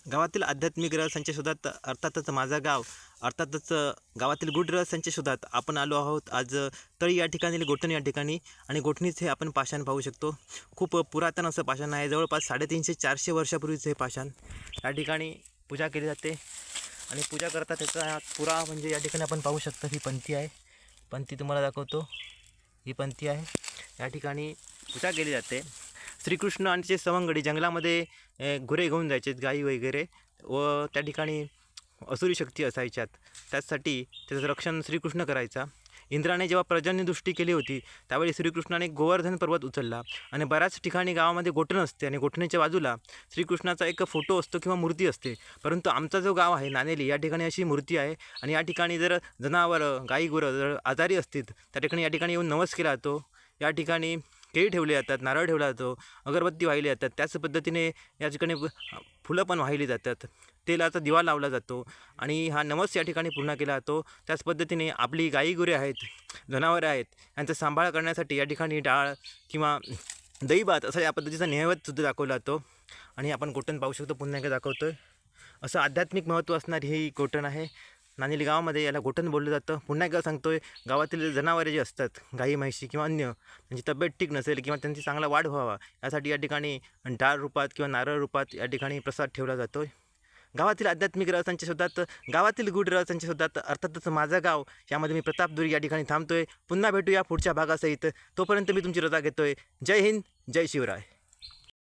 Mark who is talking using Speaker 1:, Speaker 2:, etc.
Speaker 1: गावातील आध्यात्मिक रहस्यांच्या शोधात अर्थातच माझा गाव, अर्थातच गावातील गूढ रहस्यांच्या शोधात आपण आलो आहोत आज तळी या ठिकाणी, गोठण या ठिकाणी. आणि गोठणीचे आपण पाषाण पाहू शकतो. खूप पुरातन असं पाषाण आहे. जवळपास 350-400 वर्षापूर्वीचं हे पाषाण. या ठिकाणी पूजा केली जाते आणि पूजा करतात त्याचा पुरा म्हणजे या ठिकाणी आपण पाहू शकतो. ही पंथी आहे, पंथी तुम्हाला दाखवतो. ही पंथी आहे. या ठिकाणी पूजा केली जाते. श्रीकृष्ण आणि त्याचे सवंगडी जंगलामध्ये गुरे घेऊन जायचे, गाई वगैरे, व त्या ठिकाणी असुरी शक्ती असायच्यात. त्यासाठी त्याचं रक्षण श्रीकृष्ण करायचा. इंद्राने जेव्हा पर्जन्यदृष्टी केली होती त्यावेळी श्रीकृष्णाने गोवर्धन पर्वत उचलला आणि बऱ्याच ठिकाणी गावामध्ये गोठण असते आणि गोठणीच्या बाजूला श्रीकृष्णाचा एक फोटो असतो किंवा मूर्ती असते. परंतु आमचा जो गाव आहे नानेली, या ठिकाणी अशी मूर्ती आहे. आणि या ठिकाणी जर जनावरं, गाई गुरं जर आजारी असतील त्या ठिकाणी या ठिकाणी येऊन नवस केला जातो. या ठिकाणी केळी ठेवले जातात, नारळ ठेवला जातो, अगरबत्ती वाहिली जातात. त्याच पद्धतीने या ठिकाणी फुलं पण वाहिली जातात, तेलाचा दिवा लावला जातो आणि हा नवस या ठिकाणी पूर्ण केला जातो. त्याच पद्धतीने आपली गाई गुरे आहेत, जनावरे आहेत, यांचा सांभाळ करण्यासाठी या ठिकाणी डाळ किंवा दही भात असा या पद्धतीचा नैवेद्यसुद्धा दाखवला जातो. आणि आपण गोठण पाहू शकतो, पुन्हा एकदा दाखवतो आहे. असं आध्यात्मिक महत्त्व असणारी ही गोठण आहे. नानेली गावामध्ये याला गोठण बोललं जातं. पुन्हा एकदा सांगतोय, गावातील जनावरे जे असतात, गाई म्हैशी किंवा अन्य, त्यांची तब्येत ठीक नसेल किंवा त्यांची चांगला वाढ व्हावा यासाठी या ठिकाणी डाळ रूपात किंवा नारळ रूपात या ठिकाणी प्रसाद ठेवला जातो. गावातील आध्यात्मिक रहस्यांच्या शोधात, गावातील गूढ रहस्यांच्या शोधात अर्थातच माझा गाव, यामध्ये मी प्रताप दुरी या ठिकाणी थांबतोय. पुन्हा भेटूया पुढच्या भागासहित. तोपर्यंत मी तुमची रजा घेतोय. जय हिंद, जय शिवराय.